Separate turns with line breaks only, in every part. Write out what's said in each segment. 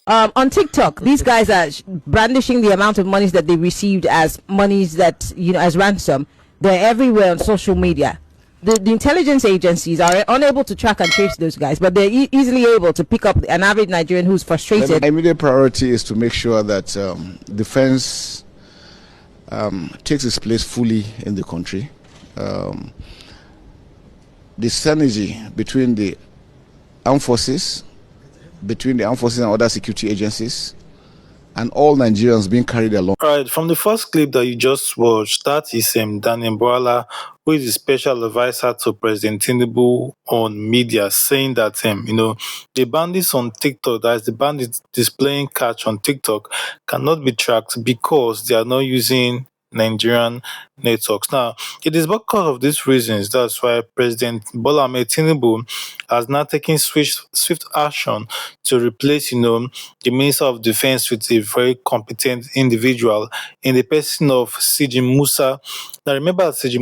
On TikTok, these guys are brandishing the amount of monies that they received as monies that, as ransom. They're everywhere on social media. The intelligence agencies are unable to track and trace those guys, but they're easily able to pick up an average Nigerian who's frustrated.
My immediate priority is to make sure that defense takes its place fully in the country. The synergy between the armed forces, and other security agencies, and all Nigerians being carried along.
All right, from the first clip that you just watched, that is Daniel Boala, who is the special advisor to President Tinubu on media, saying that the bandits on TikTok, that is the bandits displaying catch on TikTok, cannot be tracked because they are not using Nigerian networks. Now, it is because of these reasons that's why President Bola Ahmed Tinubu has now taken swift action to replace, the Minister of Defense with a very competent individual in the person of CG Musa. Now, remember that CG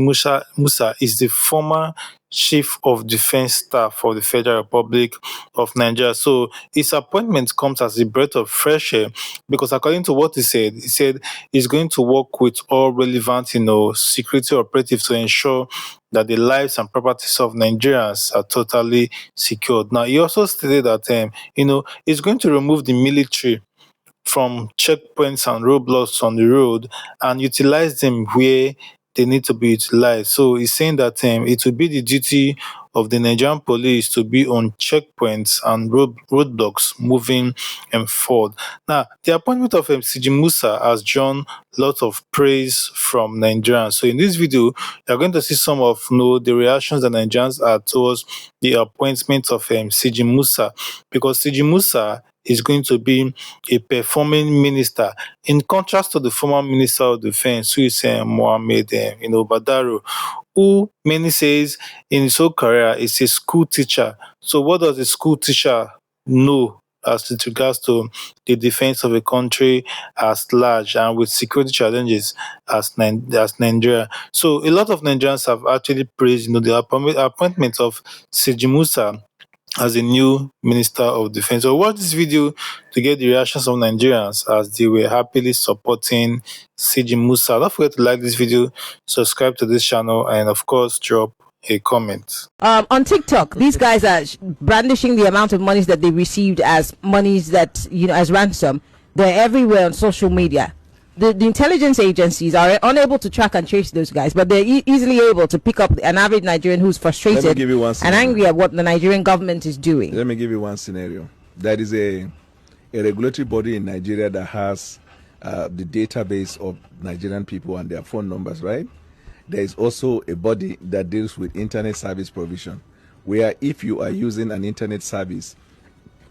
Musa is the former Chief of Defense Staff for the Federal Republic of Nigeria. So his appointment comes as a breath of fresh air because according to what he said he's going to work with all relevant, security operatives to ensure that the lives and properties of Nigerians are totally secured. Now, he also stated that, he's going to remove the military from checkpoints and roadblocks on the road and utilize them where they need to be utilized. So he's saying that it will be the duty of the Nigerian police to be on checkpoints and roadblocks moving forward. Now, the appointment of CG Musa has drawn lots of praise from Nigerians. So in this video, you're going to see some of the reactions that Nigerians had towards the appointment of CG Musa, because CG Musa is going to be a performing minister, in contrast to the former Minister of Defense, who is Mohammed Badaro, who many says in his whole career is a school teacher. So what does a school teacher know as with regards to the defense of a country as large and with security challenges as Nigeria? So a lot of Nigerians have actually praised the appointment of CG Musa as a new Minister of Defense. So watch this video to get the reactions of Nigerians as they were happily supporting CG Musa. Don't forget to like this video, subscribe to this channel, and of course drop a comment.
On TikTok, these guys are brandishing the amount of monies that they received as monies that, as ransom. They're everywhere on social media. The intelligence agencies are unable to track and trace those guys, but they're easily able to pick up an average Nigerian who's frustrated and angry at what the Nigerian government is doing.
Let me give you one scenario. There is a regulatory body in Nigeria that has the database of Nigerian people and their phone numbers, right? There is also a body that deals with internet service provision, where if you are using an internet service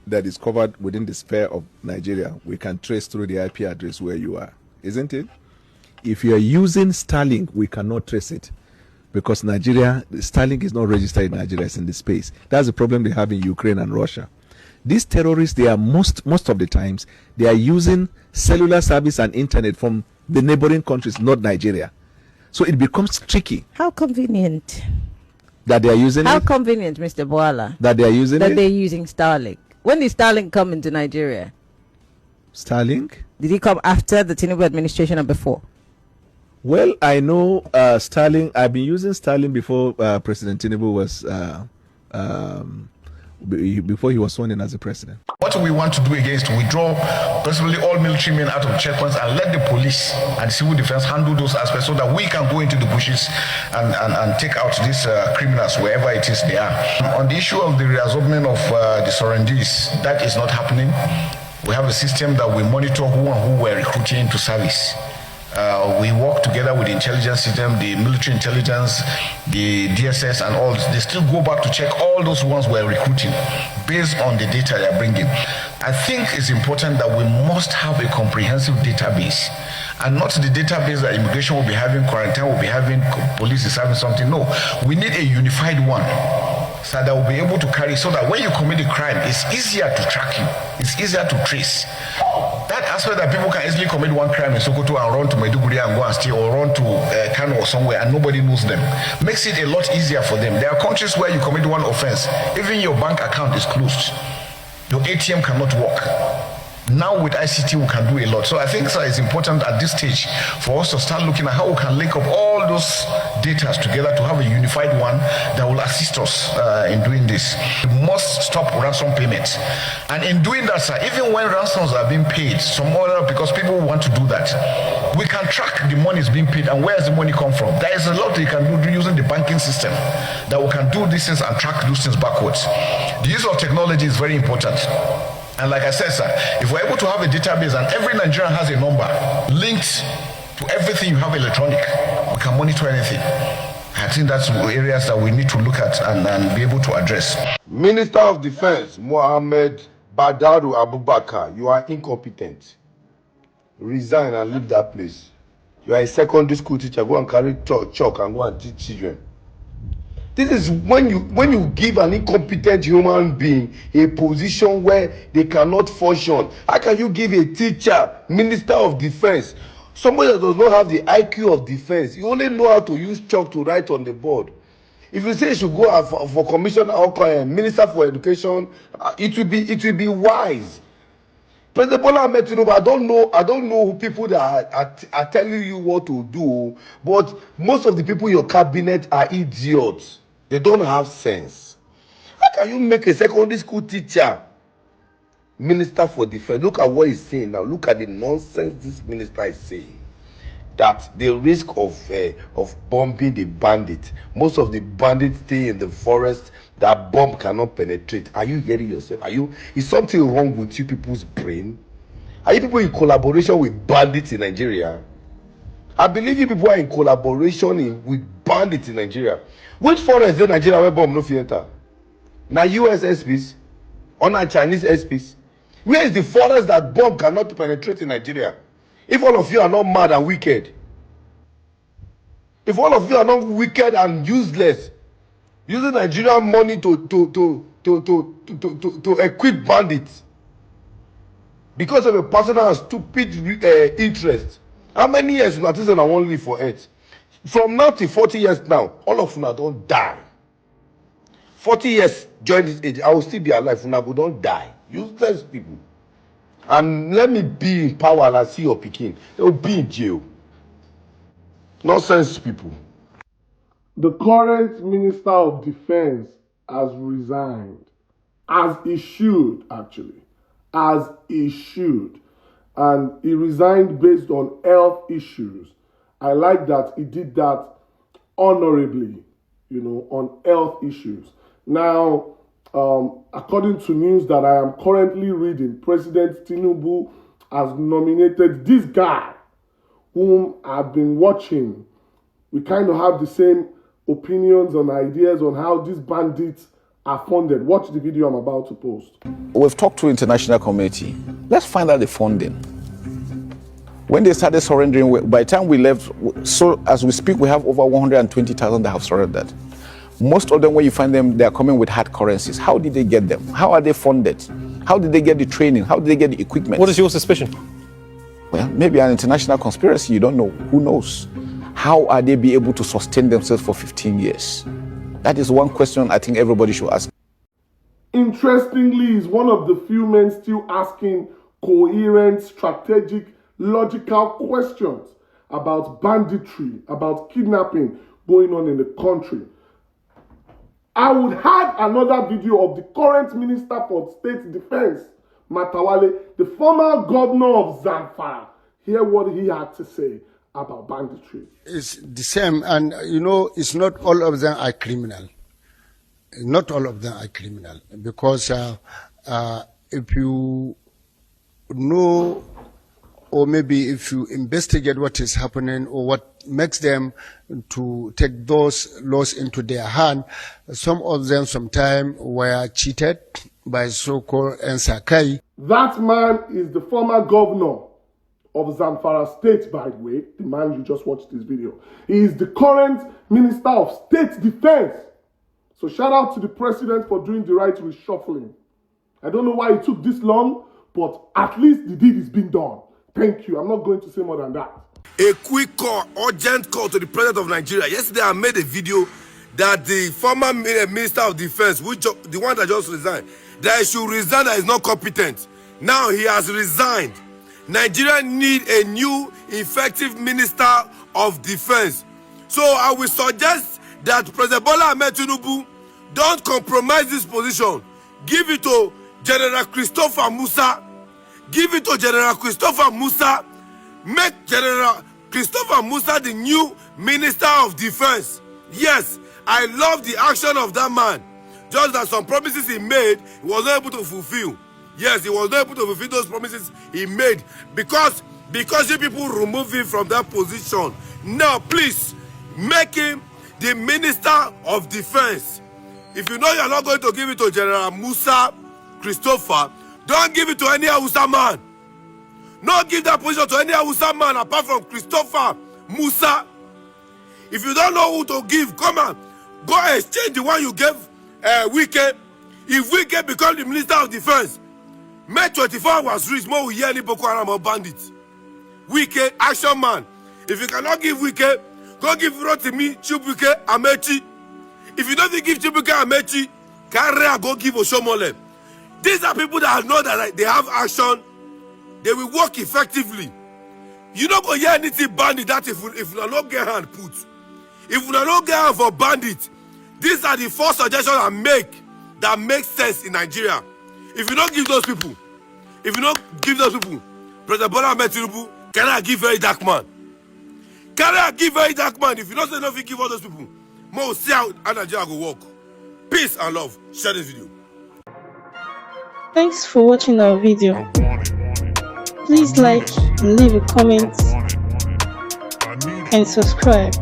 that is covered within the sphere of Nigeria, we can trace through the IP address where you are. Isn't it? If you are using Starlink, we cannot trace it because Starlink is not registered in Nigeria, it's in the space. That's the problem they have in Ukraine and Russia. These terrorists, they are most of the times, they are using cellular service and internet from the neighboring countries, not Nigeria. So it becomes tricky.
How convenient
that they are using
How convenient, Mr. Boala,
that they are using
that they're using Starlink. When did Starlink come into Nigeria?
Starlink?
Did he come after the Tinubu administration or before?
Well, I know Starlink. I've been using Starlink before President Tinubu was before he was sworn in as a president.
What we want to do again is to withdraw possibly all military men out of checkpoints and let the police and civil defense handle those aspects so that we can go into the bushes and take out these criminals wherever it is they are. On the issue of the reabsorbment of the surrendees, that is not happening. We have a system that we monitor who and who we're recruiting into service. We work together with the intelligence system, the military intelligence, the DSS and all. They still go back to check all those ones we're recruiting based on the data they're bringing. I think it's important that we must have a comprehensive database and not the database that immigration will be having, quarantine will be having, police is having something. No, we need a unified one. So that will be able to carry, so that when you commit a crime, it's easier to track you. It's easier to trace. That aspect that people can easily commit one crime in Sokoto and run to Maiduguri and go and steal, or run to Kano or somewhere and nobody knows them, makes it a lot easier for them. There are countries where you commit one offense, even your bank account is closed. Your ATM cannot work. Now with ICT, we can do a lot. So I think it's important at this stage for us to start looking at how we can link up all those data together to have a unified one that will assist us in doing this. We must stop ransom payments. And in doing that, sir, even when ransoms are being paid, because people want to do that, we can track the money is being paid and where does the money come from. There is a lot you can do using the banking system that we can do these things and track those things backwards. The use of technology is very important. And like I said, sir, if we're able to have a database and every Nigerian has a number linked to everything you have electronic, we can monitor anything. I think that's areas that we need to look at and be able to address.
Minister of Defense, Mohammed Badaru Abubakar, you are incompetent. Resign and leave that place. You are a secondary school teacher. Go and carry chalk and go and teach children. This is when you give an incompetent human being a position where they cannot function. How can you give a teacher, Minister of Defense, somebody that does not have the IQ of defense? You only know how to use chalk to write on the board. If you say you should go for commissioner or Minister for Education, it will be wise. President Bola Ahmed Tinubu, I don't know people that are telling you what to do, but most of the people in your cabinet are idiots. They don't have sense. How can you make a secondary school teacher Minister for Defense? Look at what he's saying now. Look at the nonsense this minister is saying. That the risk of bombing the bandit, most of the bandits stay in the forest that bomb cannot penetrate. Are you hearing yourself? Is something wrong with you people's brain? Are you people in collaboration with bandits in Nigeria? I believe you people are in collaboration with bandits in Nigeria. Which forest is Nigeria where bomb no enter? Now US SPs or na Chinese SPs? Where is the forest that bomb cannot penetrate in Nigeria? If all of you are not mad and wicked, if all of you are not wicked and useless, using Nigerian money to equip bandits because of a personal and stupid interest, how many years you artisan I won't live for it? From now to 40 years now, all of you don't die. 40 years join this age, I will still be alive. Una go don't die. Useless people. And let me be in power and I see your picking. They will be in jail. Nonsense people.
The current Minister of Defense has resigned. As he should, actually. As he should. And he resigned based on health issues. I like that he did that honorably, on health issues. Now, according to news that I am currently reading, President Tinubu has nominated this guy whom I've been watching. We kind of have the same opinions and ideas on how these bandits are funded. Watch the video I'm about to post.
We've talked to international community. Let's find out the funding. When they started surrendering, by the time we left, so as we speak, we have over 120,000 that have surrendered. Most of them, when you find them, they are coming with hard currencies. How did they get them? How are they funded? How did they get the training? How did they get the equipment?
What is your suspicion?
Well, maybe an international conspiracy. You don't know. Who knows? How are they be able to sustain themselves for 15 years? That is one question I think everybody should ask.
Interestingly, he's one of the few men still asking coherent, strategic, logical questions about banditry, about kidnapping going on in the country. I would have another video of the current Minister for State Defense, Matawale, the former governor of Zamfara. Hear what he had to say about banditry.
It's the same, and it's not all of them are criminal. Not all of them are criminal, because if you know, or maybe if you investigate what is happening or what makes them to take those laws into their hand, some of them sometimes were cheated by so-called Nsakai.
That man is the former governor of Zamfara State, by the way, the man you just watched this video. He is the current Minister of State Defense. So shout out to the president for doing the right reshuffling. I don't know why it took this long, but at least the deed is being done. Thank you. I'm not going to say more than that.
A quick call, urgent call to the president of Nigeria. Yesterday I made a video that the former Minister of Defense, the one that just resigned, that he should resign, that is not competent. Now he has resigned. Nigeria need a new effective minister of defense. So I will suggest that President Bola Ahmed Tinubu don't compromise this position. Give it to General Christopher Musa. Give it to General Christopher Musa. Make General Christopher Musa the new Minister of Defense. Yes, I love the action of that man. Just that some promises he made, he was not able to fulfill. Yes, he was not able to fulfill those promises he made because you people remove him from that position. Now, please, make him the Minister of Defense. If you know you are not going to give it to General Musa Christopher, don't give it to any Hausa man. Not give that position to any Hausa man apart from Christopher Musa. If you don't know who to give, come on. Go exchange the one you gave Wike. If Wike become the Minister of Defense, May 24 hours reach, more we hear any Boko Haram or bandits. Wike, action man. If you cannot give Wike, go give Rotimi, Chibuike, Amechi. If you don't give Chibuike, Amechi, Karea, go give Oshomole. These are people that know that they have action. They will work effectively. You don't go hear anything bandit that if you not get hand put. If you not get hand for bandit, these are the four suggestions I make that make sense in Nigeria. If you don't give those people, President Bola Ahmed Tinubu, can I give very dark man? Can I give very dark man? If you don't say nothing, give all those people. More see how Nigeria go work. Peace and love. Share this video.
Thanks for watching our video. Please like, leave a comment, and subscribe.